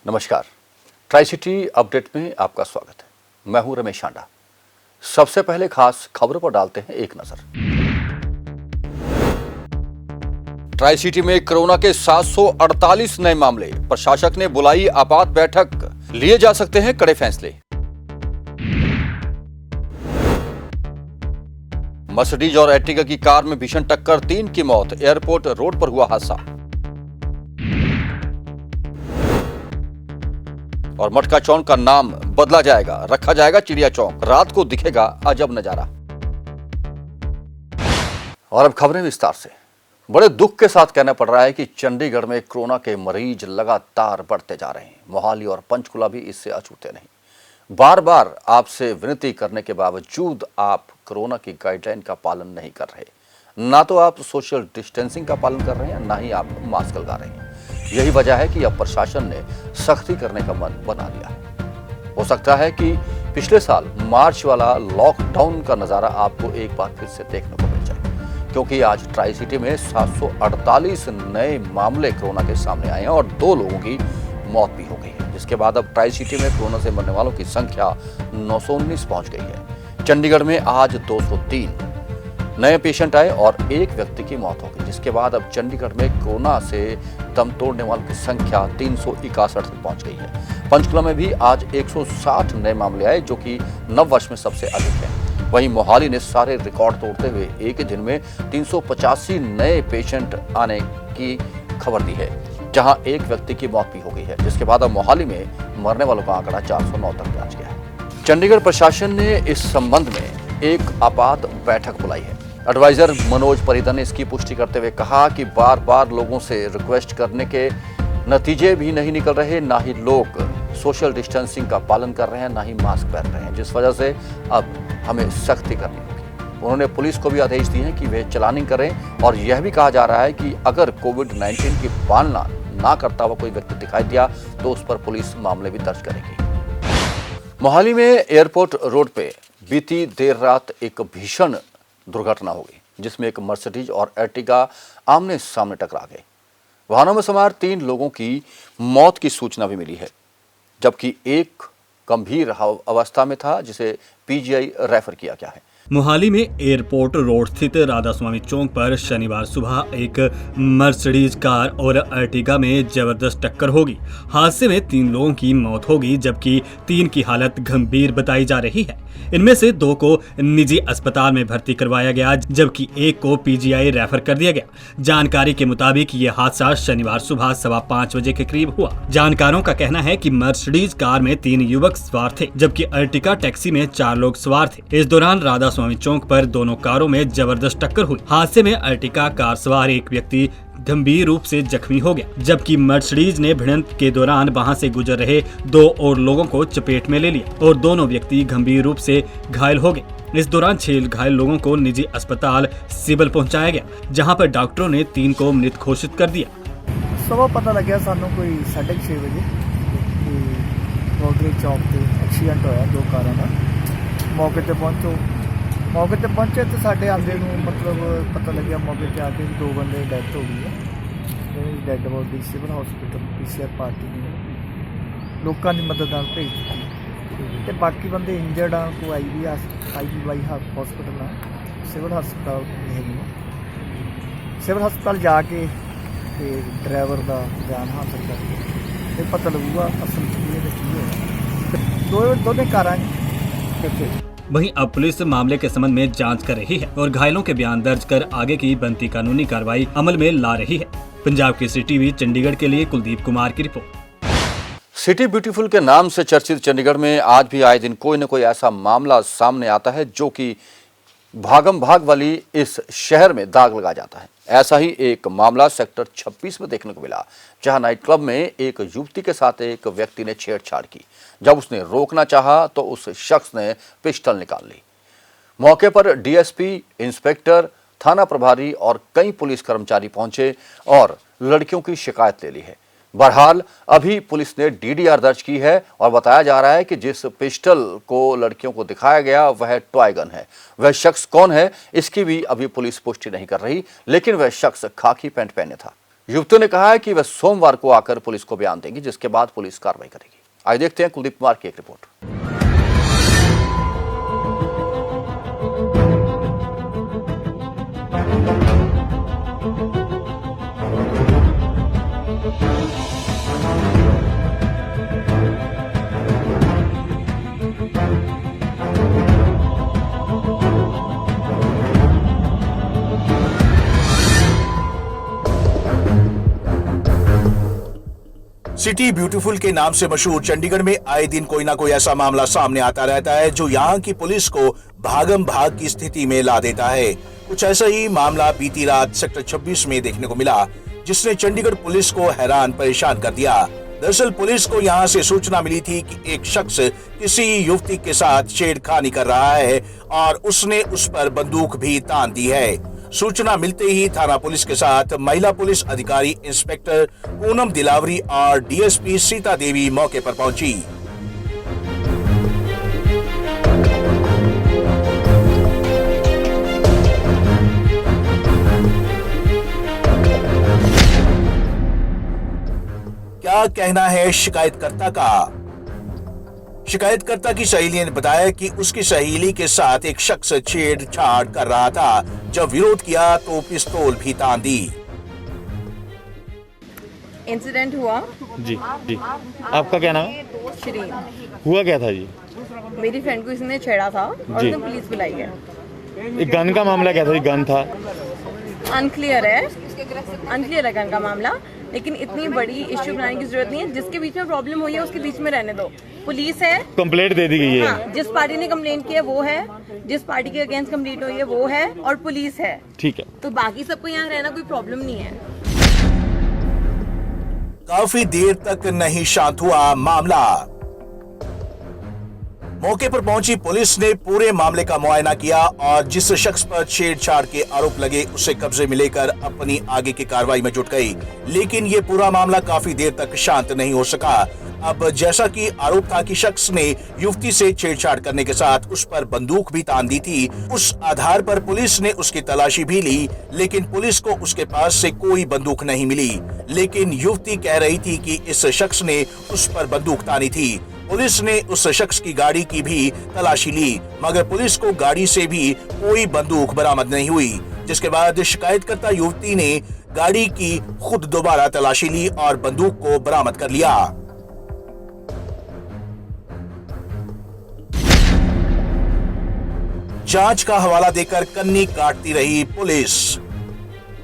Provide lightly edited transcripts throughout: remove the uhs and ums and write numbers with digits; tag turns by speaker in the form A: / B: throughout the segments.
A: नमस्कार, tri city update में आपका स्वागत है। मैं हूं रमेश आंडा। सबसे पहले खास खबरों पर डालते हैं एक नजर। ट्राई सिटी में कोरोना के 748 नए मामले, प्रशासक ने बुलाई आपात बैठक, लिए जा सकते हैं कड़े फैसले। मर्सिडीज और एर्टिगा की कार में भीषण टक्कर, 3 की मौत, एयरपोर्ट रोड पर हुआ हादसा। और मटका चौक का नाम बदला जाएगा, रखा जाएगा चिड़िया चौक, रात को दिखेगा अजब नजारा। और अब खबरें विस्तार से। बड़े दुख के साथ कहना पड़ रहा है कि चंडीगढ़ में कोरोना के मरीज लगातार बढ़ते जा रहे हैं। मोहाली और पंचकुला भी इससे अछूते नहीं। बार बार आपसे विनती करने के बावजूद आप कोरोना की गाइडलाइन का पालन नहीं कर रहे। ना तो आप सोशल डिस्टेंसिंग का पालन कर रहे हैं, ना ही आप मास्क लगा रहे हैं। यही वजह है कि अब प्रशासन ने सख्ती करने का मन बना लिया है। हो सकता है कि पिछले साल मार्च वाला लॉकडाउन का नजारा आपको एक बार फिर से देखने को मिल जाए, क्योंकि आज ट्राई सिटी में 748 नए मामले कोरोना के सामने आए हैं और 2 लोगों की मौत भी हो गई है, जिसके बाद अब ट्राई सिटी में कोरोना से मरने वालों की संख्या 919 पहुंच गई है। चंडीगढ़ में आज 203 नए पेशेंट आए और 1 व्यक्ति की मौत हो गई, जिसके बाद अब चंडीगढ़ में कोरोना से दम तोड़ने वालों की संख्या 361 तक पहुंच गई है। पंचकुला में भी आज 160 नए मामले आए, जो कि नव वर्ष में सबसे अधिक है। वहीं मोहाली ने सारे रिकॉर्ड तोड़ते हुए एक ही दिन में 385 नए पेशेंट आने की खबर दी है, जहां 1 व्यक्ति की मौत भी हो गई है, जिसके बाद अब मोहाली में मरने वालों का आंकड़ा 409 तक पहुंच गया है। चंडीगढ़ प्रशासन ने इस संबंध में एक आपात बैठक बुलाई है। एडवाइजर मनोज परिदा ने इसकी पुष्टि करते हुए कहा कि बार बार लोगों से रिक्वेस्ट करने के नतीजे भी नहीं निकल रहे, ना ही लोग सोशल डिस्टेंसिंग का पालन कर रहे हैं, ना ही मास्क पहन रहे हैं, जिस वजह से अब हमें सख्ती करनी होगी। उन्होंने पुलिस को भी आदेश दिए हैं कि वे चलानिंग करें और यह भी कहा जा रहा है कि अगर कोविड-19 की पालना ना करता हुआ कोई व्यक्ति दिखाई दिया तो उस पर पुलिस मामले भी दर्ज करेगी। मोहाली में एयरपोर्ट रोड पे बीती देर रात एक भीषण दुर्घटना हो गई, जिसमें एक मर्सिडीज और एर्टिगा आमने सामने टकरा गए। वाहनों में सवार 3 लोगों की मौत की सूचना भी मिली है, जबकि एक गंभीर अवस्था में था, जिसे पीजीआई रेफर किया गया है।
B: मोहाली में एयरपोर्ट रोड स्थित राधा स्वामी चौक पर शनिवार सुबह एक मर्सिडीज कार और अर्टिगा में जबरदस्त टक्कर होगी। हादसे में 3 लोगों की मौत होगी, जबकि 3 की हालत गंभीर बताई जा रही है। इनमें से 2 को निजी अस्पताल में भर्ती करवाया गया, जबकि 1 को पीजीआई रेफर कर दिया गया। जानकारी के मुताबिक ये हादसा शनिवार सुबह 5:15 बजे के करीब हुआ। जानकारों का कहना है कि मर्सिडीज कार में 3 युवक सवार थे, जबकि अर्टिगा टैक्सी में 4 लोग सवार थे। इस दौरान राधा स्वामी चौक पर दोनों कारों में जबरदस्त टक्कर हुई। हादसे में अर्टिगा कार सवार एक व्यक्ति गंभीर रूप से जख्मी हो गया, जबकि मर्सिडीज ने भिड़ंत के दौरान वहां से गुजर रहे 2 और लोगों को चपेट में ले लिया और दोनों व्यक्ति गंभीर रूप से घायल हो गए। इस दौरान 6 घायल लोगों को निजी अस्पताल सिविल पहुंचाया गया, जहां पर डॉक्टरों ने 3 को मृत घोषित कर दिया।
C: सुबह पता लग्या सानू कोई 6:30 बजे रोडरी चौक से एक्सीडेंट होया 2 कारों का। मौके पर पहुंचे तो साढ़े आंदे मतलब पता लग्या, मौके पर आके 2 बंदे डैथ हो गई है। Dead body civil hospital PCR party ने लोगों की मदद नाल भेज दी ते बाकी बंदे इंजर्ड आ को आईवीवाई हॉस्पिटल आ सिविल हस्पताल हैगी। सिविल हस्पताल जाके ड्राइवर का बयान हासिल करके पता लगूगा असल दोनों कारां कितने।
B: वहीं अब पुलिस मामले के संबंध में जांच कर रही है और घायलों के बयान दर्ज कर आगे की बनती कानूनी कार्रवाई अमल में ला रही है। पंजाब केसरी टीवी चंडीगढ़ के लिए कुलदीप कुमार की रिपोर्ट।
A: सिटी ब्यूटीफुल के नाम से चर्चित चंडीगढ़ में आज भी आए दिन कोई न कोई ऐसा मामला सामने आता है, जो कि भागम भाग वाली इस शहर में दाग लगा जाता है। ऐसा ही एक मामला सेक्टर 26 में देखने को मिला, जहां नाइट क्लब में एक युवती के साथ एक व्यक्ति ने छेड़छाड़ की। जब उसने रोकना चाहा तो उस शख्स ने पिस्टल निकाल ली। मौके पर डीएसपी, इंस्पेक्टर, थाना प्रभारी और कई पुलिस कर्मचारी पहुंचे और लड़कियों की शिकायत ले ली है। बहरहाल अभी पुलिस ने डीडीआर दर्ज की है और बताया जा रहा है कि जिस पिस्टल को लड़कियों को दिखाया गया वह टॉय गन है। वह शख्स कौन है इसकी भी अभी पुलिस पुष्टि नहीं कर रही, लेकिन वह शख्स खाकी पैंट पहने था। युवतियों ने कहा है कि वह सोमवार को आकर पुलिस को बयान देंगी, जिसके बाद पुलिस कार्रवाई करेगी। आइए देखते हैं कुलदीप कुमार की एक रिपोर्ट।
D: सिटी ब्यूटीफुल के नाम से मशहूर चंडीगढ़ में आए दिन कोई ना कोई ऐसा मामला सामने आता रहता है जो यहाँ की पुलिस को भागम भाग की स्थिति में ला देता है। कुछ ऐसा ही मामला बीती रात सेक्टर 26 में देखने को मिला, जिसने चंडीगढ़ पुलिस को हैरान परेशान कर दिया। दरअसल पुलिस को यहाँ से सूचना मिली थी कि एक शख्स किसी युवती के साथ छेड़खानी कर रहा है और उसने उस पर बंदूक भी तान दी है। सूचना मिलते ही थाना पुलिस के साथ महिला पुलिस अधिकारी इंस्पेक्टर पूनम दिलावरी और डीएसपी सीता देवी मौके पर पहुंची। क्या कहना है शिकायतकर्ता का? शिकायतकर्ता की सहेली ने बताया कि उसकी सहेली के साथ एक शख्स छेड़छाड़ कर रहा था। जब विरोध किया तो पिस्तौल भी तान दी।
E: इंसिडेंट हुआ।
F: जी जी, आपका क्या नाम है?
E: श्रीन।
F: हुआ क्या था जी?
E: मेरी फ्रेंड को इसने छेड़ा था और
F: जी।
E: उसने पुलिस बुलाई है।
F: एक गन का मामला क्या था? ये गन था?
E: अनक्लियर है गन का मामला, लेकिन इतनी बड़ी इश्यू बनाने की जरूरत नहीं है। जिसके बीच में प्रॉब्लम हुई है उसके बीच में रहने दो। पुलिस है,
F: कंप्लेंट दे दी गई है।
E: हाँ, जिस पार्टी ने कंप्लेंट की है वो है, जिस पार्टी के अगेंस्ट कंप्लेंट हुई है वो है, और पुलिस है।
F: ठीक है।
E: तो बाकी सबको यहाँ रहना कोई प्रॉब्लम नहीं है।
D: काफी देर तक नहीं शांत हुआ मामला। मौके पर पहुंची पुलिस ने पूरे मामले का मुआयना किया और जिस शख्स पर छेड़छाड़ के आरोप लगे उसे कब्जे में लेकर अपनी आगे की कार्रवाई में जुट गई। लेकिन ये पूरा मामला काफी देर तक शांत नहीं हो सका। अब जैसा कि आरोप था कि शख्स ने युवती से छेड़छाड़ करने के साथ उस पर बंदूक भी तान दी थी, उस आधार पर पुलिस ने उसकी तलाशी भी ली, लेकिन पुलिस को उसके पास से कोई बंदूक नहीं मिली। लेकिन युवती कह रही थी कि इस शख्स ने उस पर बंदूक तानी थी। पुलिस ने उस शख्स की गाड़ी की भी तलाशी ली, मगर पुलिस को गाड़ी से भी कोई बंदूक बरामद नहीं हुई। जिसके बाद शिकायतकर्ता युवती ने गाड़ी की खुद दोबारा तलाशी ली और बंदूक को बरामद कर लिया। जांच का हवाला देकर कन्नी काटती रही पुलिस।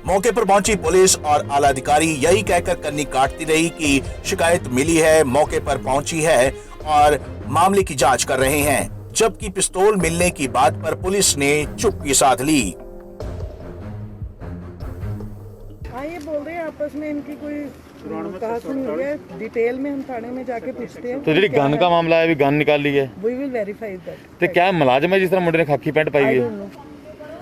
D: मौके पर पहुंची पुलिस और आला अधिकारी यही कहकर कन्नी काटती रही कि शिकायत मिली है, मौके पर पहुंची है और मामले की जांच कर रहे हैं। जबकि पिस्तौल मिलने की बात पर पुलिस ने चुप्पी साध ली।
G: ये बोल रहे हैं आपस में इनकी कोई कहा सुनी हुई है। डिटेल में हम थाने में जाके पूछते हैं।
F: तो जी गन का मामला है, अभी गन निकाल ली है।
G: We will verify that.
F: तो क्या मुलाजिम है जिस तरह मुंडे ने खाकी पैंट पाई हुई है?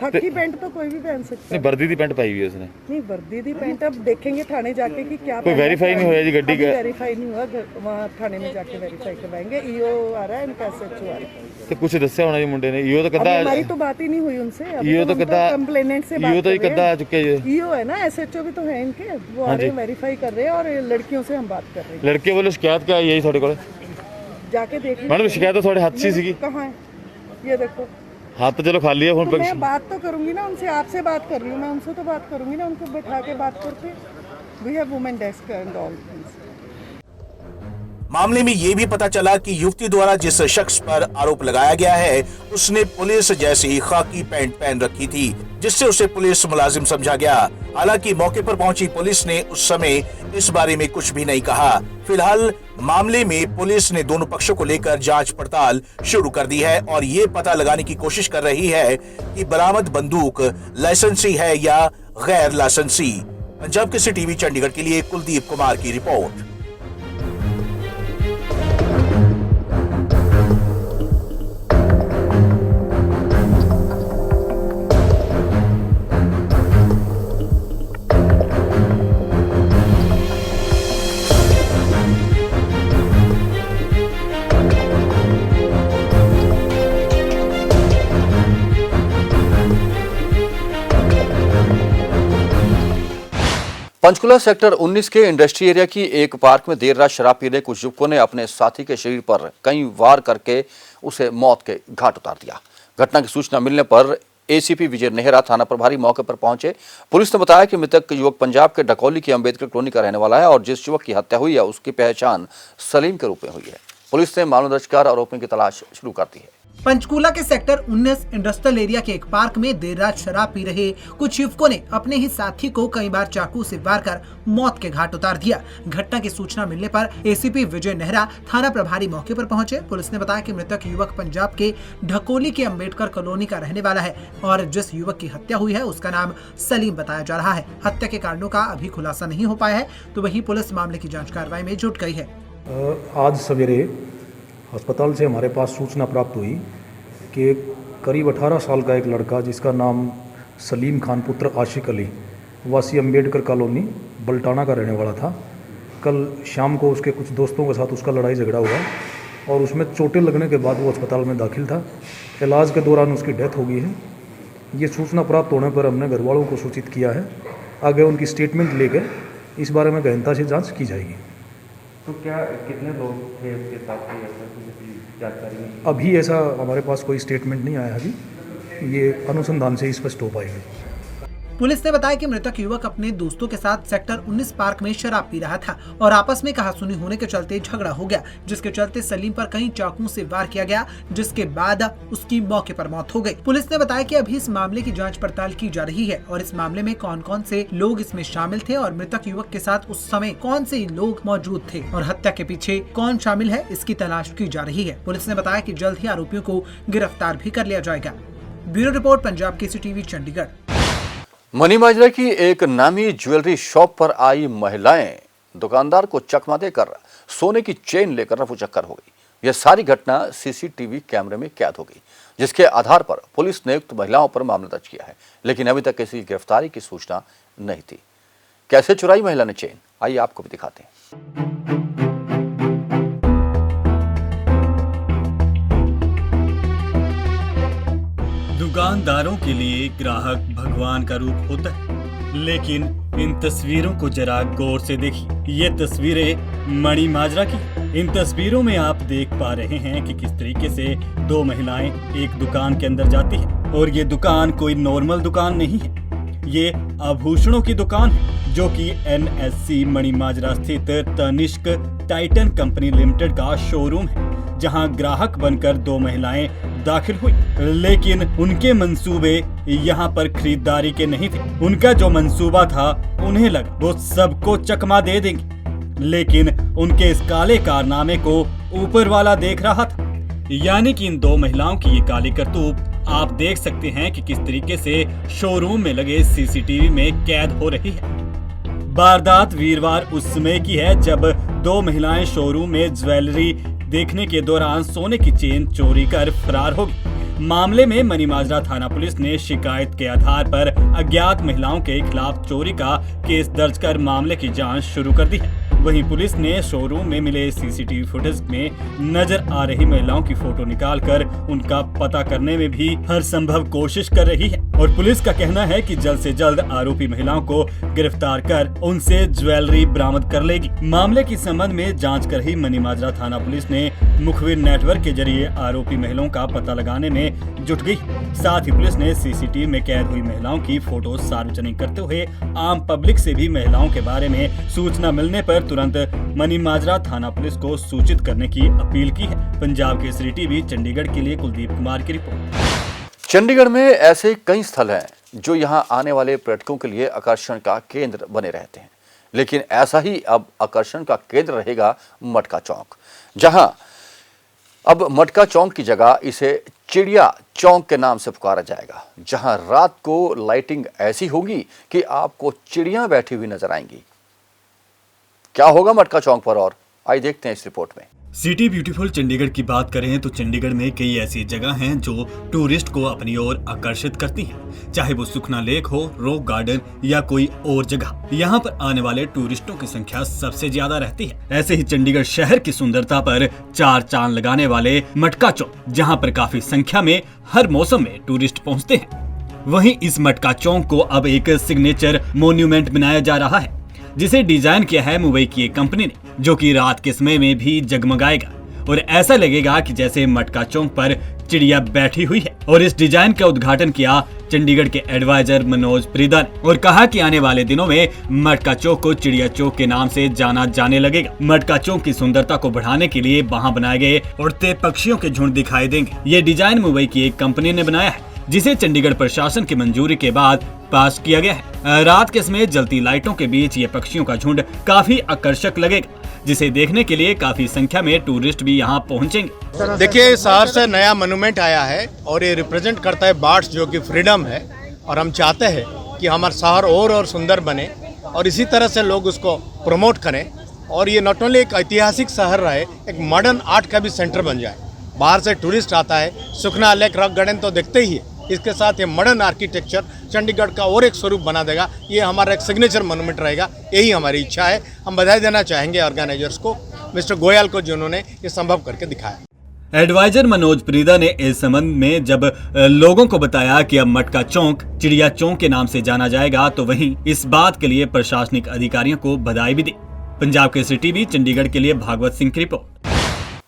G: खाकी पैंट तो कोई भी पहन सकता
F: नहीं, वर्दी दी पैंट पाई हुई है उसने।
G: नहीं, वर्दी दी पैंट अब देखेंगे थाने जाके कि क्या
F: कोई वेरीफाई नहीं होया जी गड्डी का?
G: वेरीफाई नहीं हुआ, वहाँ थाने में जाके वेरीफाई करवाएंगे। ईओ आ रहा है, इनका एसएचओ आ रहा है।
F: तो कुछ दस्या होना जी मुंडे ने। ईओ तो कदा
G: हमारी तो बात ही नहीं हुई उनसे।
F: ईओ तो कदा
G: कंप्लेनेंट से बात
F: ईओ तो कदा आ चुके हैं।
G: ईओ है ना, एसएचओ भी तो है इनके, वो आ रहे हैं, वेरीफाई कर रहे हैं और लड़कियों से हम बात कर रहे हैं।
F: लड़के वाले शिकायत क्या यही थोड़े को
G: जाके देख
F: मैडम शिकायत तो थोड़े हाथ सी
G: कहाँ है ये देखो।
F: हाथ तो चलो खाली है फोन
G: तो
F: पर।
G: मैं बात तो करूंगी ना उनसे, आपसे बात कर रही हूँ, मैं उनसे तो बात करूंगी ना, उनको बैठा के बात करते। We have women desk and all things.
D: मामले में ये भी पता चला कि युवती द्वारा जिस शख्स पर आरोप लगाया गया है उसने पुलिस जैसी खाकी पैंट पहन रखी थी, जिससे उसे पुलिस मुलाजिम समझा गया। हालांकि मौके पर पहुंची पुलिस ने उस समय इस बारे में कुछ भी नहीं कहा। फिलहाल मामले में पुलिस ने दोनों पक्षों को लेकर जांच पड़ताल शुरू कर दी है और ये पता लगाने की कोशिश कर रही है कि बरामद बंदूक लाइसेंसी है या गैर लाइसेंसी। पंजाब केसरी टीवी चंडीगढ़ के लिए कुलदीप कुमार की रिपोर्ट।
A: पंचकुला सेक्टर 19 के इंडस्ट्री एरिया की एक पार्क में देर रात शराब पी रहे कुछ युवकों ने अपने साथी के शरीर पर कई वार करके उसे मौत के घाट उतार दिया। घटना की सूचना मिलने पर एसीपी विजय नेहरा थाना प्रभारी मौके पर पहुंचे। पुलिस ने बताया कि मृतक युवक पंजाब के डकौली की अंबेडकर कॉलोनी का रहने वाला है और जिस युवक की हत्या हुई है उसकी पहचान सलीम के रूप में हुई है। पुलिस ने मामला दर्ज कर आरोपियों की तलाश शुरू कर दी है।
H: पंचकूला के सेक्टर 19 इंडस्ट्रियल एरिया के एक पार्क में देर रात शराब पी रहे कुछ युवकों ने अपने ही साथी को कई बार चाकू से वार कर मौत के घाट उतार दिया। घटना की सूचना मिलने पर एसीपी विजय नेहरा थाना प्रभारी मौके पर पहुंचे। पुलिस ने बताया कि मृतक युवक पंजाब के ढकोली के अंबेडकर कॉलोनी का रहने वाला है और जिस युवक की हत्या हुई है उसका नाम सलीम बताया जा रहा है। हत्या के कारणों का अभी खुलासा नहीं हो पाया है, तो वही पुलिस मामले की जाँच कार्रवाई में जुट गई है।
I: आज सवेरे अस्पताल से हमारे पास सूचना प्राप्त हुई कि करीब 18 साल का एक लड़का जिसका नाम सलीम खान पुत्र आशिक अली वासी अंबेडकर कॉलोनी बल्टाना का रहने वाला था। कल शाम को उसके कुछ दोस्तों के साथ उसका लड़ाई झगड़ा हुआ और उसमें चोटें लगने के बाद वो अस्पताल में दाखिल था। इलाज के दौरान उसकी डेथ हो गई है। ये सूचना प्राप्त होने पर हमने घर वालों को सूचित किया है। आगे उनकी स्टेटमेंट लेकर इस बारे में गहनता से जाँच की जाएगी।
J: तो क्या कितने लोग थे उसके साथ, जानकारी नहीं?
I: अभी ऐसा हमारे पास कोई स्टेटमेंट नहीं आया अभी, ये अनुसंधान से स्पष्ट हो पाएगी।
H: पुलिस ने बताया कि मृतक युवक अपने दोस्तों के साथ सेक्टर 19 पार्क में शराब पी रहा था और आपस में कहासुनी होने के चलते झगड़ा हो गया, जिसके चलते सलीम पर कई चाकुओं से वार किया गया, जिसके बाद उसकी मौके पर मौत हो गई। पुलिस ने बताया कि अभी इस मामले की जांच पड़ताल की जा रही है और इस मामले में कौन कौन से लोग इसमें शामिल थे और मृतक युवक के साथ उस समय कौन से लोग मौजूद थे और हत्या के पीछे कौन शामिल है, इसकी तलाश की जा रही है। पुलिस ने बताया कि जल्द ही आरोपियों को गिरफ्तार भी कर लिया जाएगा। Bureau report, Punjab KCTV, Chandigarh.
A: Mani Majra की एक नामी ज्वेलरी शॉप पर आई महिलाएं दुकानदार को चकमा देकर सोने की चेन लेकर रफूचक्कर हो गई। यह सारी घटना सीसीटीवी कैमरे में कैद हो गई, जिसके आधार पर पुलिस ने उक्त महिलाओं पर मामला दर्ज किया है, लेकिन अभी तक किसी गिरफ्तारी की सूचना नहीं थी। कैसे चुराई महिला ने चेन, आइए आपको भी दिखाते हैं।
B: दुकानदारों के लिए ग्राहक भगवान का रूप होता है, लेकिन इन तस्वीरों को जरा गौर से देखिए। ये तस्वीरें मणि माजरा की। इन तस्वीरों में आप देख पा रहे हैं कि किस तरीके से दो महिलाएं एक दुकान के अंदर जाती हैं और ये दुकान कोई नॉर्मल दुकान नहीं है, ये आभूषणों की दुकान है, जो कि NSC मणि माजरा स्थित तनिष्क टाइटन कंपनी लिमिटेड का शोरूम है, जहां ग्राहक बनकर दो महिलाएं दाखिल हुई। लेकिन उनके मंसूबे यहां पर खरीदारी के नहीं थे। उनका जो मंसूबा था, उन्हें लगा वो सबको चकमा दे देंगे, लेकिन उनके इस काले कारनामे को ऊपर वाला देख रहा था। यानी कि इन दो महिलाओं की ये काली करतूत आप देख सकते हैं कि किस तरीके से शोरूम में लगे सीसीटीवी में कैद हो रही है। वारदात वीरवार उस समय की है जब दो महिलाएं शोरूम में ज्वेलरी देखने के दौरान सोने की चेन चोरी कर फरार हो गई। मामले में मनी माजरा थाना पुलिस ने शिकायत के आधार पर अज्ञात महिलाओं के खिलाफ चोरी का केस दर्ज कर मामले की जांच शुरू कर दी है। वहीं पुलिस ने शोरूम में मिले सीसीटीवी फुटेज में नजर आ रही महिलाओं की फोटो निकालकर उनका पता करने में भी हर संभव कोशिश कर रही है और पुलिस का कहना है कि जल्द से जल्द आरोपी महिलाओं को गिरफ्तार कर उनसे ज्वेलरी बरामद कर लेगी। मामले के संबंध में जांच कर रही मनी माजरा थाना पुलिस ने मुखबिर नेटवर्क के जरिए आरोपी महिलाओं का पता लगाने में जुट गई। साथ ही पुलिस ने सीसीटीवी में कैद हुई महिलाओं की फोटो सार्वजनिक करते हुए आम पब्लिक से भी महिलाओं के बारे में सूचना मिलने पर तुरंत मनी माजरा थाना पुलिस को सूचित करने की अपील की है। पंजाब केसरी टीवी, चंडीगढ़ के लिए कुलदीप कुमार की रिपोर्ट।
A: चंडीगढ़ में ऐसे कई स्थल हैं जो यहां आने वाले पर्यटकों के लिए आकर्षण का केंद्र बने रहते हैं, लेकिन ऐसा ही अब आकर्षण का केंद्र रहेगा मटका चौक, जहां अब मटका चौक की जगह इसे चिड़िया चौक के नाम से पुकारा जाएगा, जहां रात को लाइटिंग ऐसी होगी कि आपको चिड़ियां बैठी हुई नजर आएंगी। क्या होगा मटका चौक पर, और आइए देखते हैं इस रिपोर्ट में।
B: सिटी ब्यूटीफुल चंडीगढ़ की बात करें तो चंडीगढ़ में कई ऐसी जगह हैं जो टूरिस्ट को अपनी ओर आकर्षित करती हैं, चाहे वो सुखना लेक हो, रॉक गार्डन या कोई और जगह। यहाँ पर आने वाले टूरिस्टों की संख्या सबसे ज्यादा रहती है। ऐसे ही चंडीगढ़ शहर की सुंदरता पर चार चांद लगाने वाले मटका चौक, जहाँ पर काफी संख्या में हर मौसम में टूरिस्ट पहुँचते हैं, वहीं इस मटका चौक को अब एक सिग्नेचर मोन्यूमेंट बनाया जा रहा है। जिसे डिजाइन किया है मुंबई की एक कंपनी ने, जो कि रात के समय में भी जगमगाएगा और ऐसा लगेगा कि जैसे मटका चौक पर चिड़िया बैठी हुई है। और इस डिजाइन का उद्घाटन किया चंडीगढ़ के एडवाइजर मनोज प्रीदा ने और कहा कि आने वाले दिनों में मटका चौक को चिड़िया चौक के नाम से जाना जाने लगेगा। मटका चौक की सुंदरता को बढ़ाने के लिए वहां बनाए गए उड़ते पक्षियों के झुंड दिखाई देंगे। ये डिजाइन मुंबई की एक कंपनी ने बनाया है, जिसे चंडीगढ़ प्रशासन की मंजूरी के बाद पास किया गया है। रात के समय जलती लाइटों के बीच ये पक्षियों का झुंड काफी आकर्षक लगेगा, जिसे देखने के लिए काफी संख्या में टूरिस्ट भी यहाँ पहुँचेंगे।
K: देखिए, शहर से नया मोन्यूमेंट आया है और ये रिप्रेजेंट करता है बर्ड्स, जो कि फ्रीडम है, और हम चाहते हैं कि हमारा शहर और सुंदर बने और इसी तरह से लोग उसको प्रमोट करें और ये नॉट ओनली एक ऐतिहासिक शहर रहे, एक मॉडर्न आर्ट का भी सेंटर बन जाए। बाहर से टूरिस्ट आता है, सुखना लेक, रॉक गार्डन तो देखते ही है, इसके साथ ये मॉडर्न आर्किटेक्चर चंडीगढ़ का और एक स्वरूप बना देगा। ये हमारा एक सिग्नेचर मोन्यूमेंट रहेगा, यही हमारी इच्छा है। हम बधाई देना चाहेंगे ऑर्गेनाइजर्स को, मिस्टर गोयल को, जिन्होंने ये संभव करके दिखाया।
B: एडवाइजर मनोज प्रीदा ने इस संबंध में जब लोगों को बताया कि अब मटका चौक चिड़िया चौक के नाम से जाना जाएगा, तो वहीं इस बात के लिए प्रशासनिक अधिकारियों को बधाई भी दी। पंजाब केसरी टीवी चंडीगढ़ के लिए भागवत सिंह की रिपोर्ट।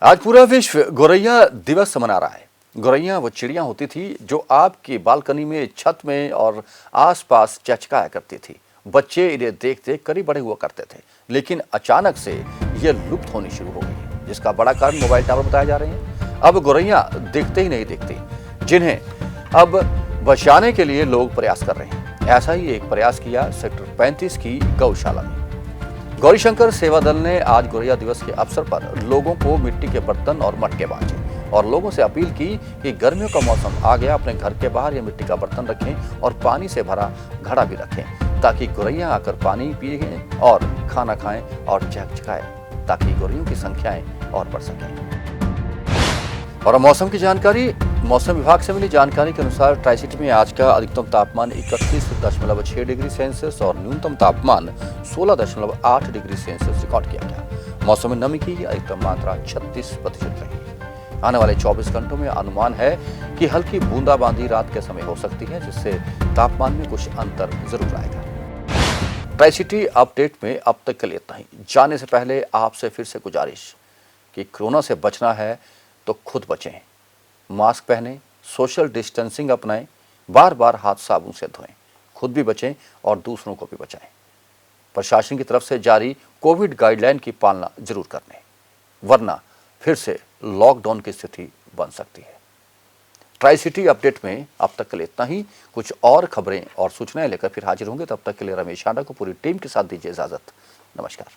A: आज पूरा विश्व गौरैया दिवस मना रहा है। गौरैया वो चिड़िया होती थी जो आपकी बालकनी में, छत में और आसपास चहचहाया करती थी। बच्चे इन्हें देखते करीब बड़े हुआ करते थे, लेकिन अचानक से ये लुप्त होनी शुरू हो गई, जिसका बड़ा कारण मोबाइल टावर बताए जा रहे हैं। अब गौरैया दिखते ही नहीं दिखती, जिन्हें अब बचाने के लिए लोग प्रयास कर रहे हैं। ऐसा ही एक प्रयास किया सेक्टर 35 की गौशाला में। गौरीशंकर सेवा दल ने आज गौरैया दिवस के अवसर पर लोगों को मिट्टी के बर्तन और मटके बांटे और लोगों से अपील की कि गर्मियों का मौसम आ गया, अपने घर के बाहर ये मिट्टी का बर्तन रखें और पानी से भरा घड़ा भी रखें, ताकि गौरैया आकर पानी पिए और खाना खाएं और चहचहाएं, ताकि गौरैयों की संख्याएं और बढ़ सकें। और मौसम की जानकारी, मौसम विभाग से मिली जानकारी के अनुसार ट्राई सिटी में आज का अधिकतम तापमान 31.6 डिग्री सेल्सियस और न्यूनतम तापमान 16.8 डिग्री सेल्सियस रिकॉर्ड किया गया। मौसम में नमी की अधिकतम मात्रा 36% रही। आने वाले 24 घंटों में अनुमान है कि हल्की बूंदाबांदी रात के समय हो सकती है, जिससे तापमान में कुछ अंतर जरूर आएगा। ट्राई सिटी अपडेट में अब तक के लिए इतना ही। जाने से पहले आपसे फिर से गुजारिश कि कोरोना से बचना है तो खुद बचें, मास्क पहनें, सोशल डिस्टेंसिंग अपनाएं, बार बार हाथ साबुन से धोएं, खुद भी बचें और दूसरों को भी बचाएं। प्रशासन की तरफ से जारी कोविड गाइडलाइन की पालना जरूर कर लें, वरना फिर से लॉकडाउन की स्थिति बन सकती है। ट्राई सिटी अपडेट में अब तक के लिए इतना ही। कुछ और खबरें और सूचनाएं लेकर फिर हाजिर होंगे। तब तक के लिए रमेश आंडा को पूरी टीम के साथ दीजिए इजाजत। नमस्कार।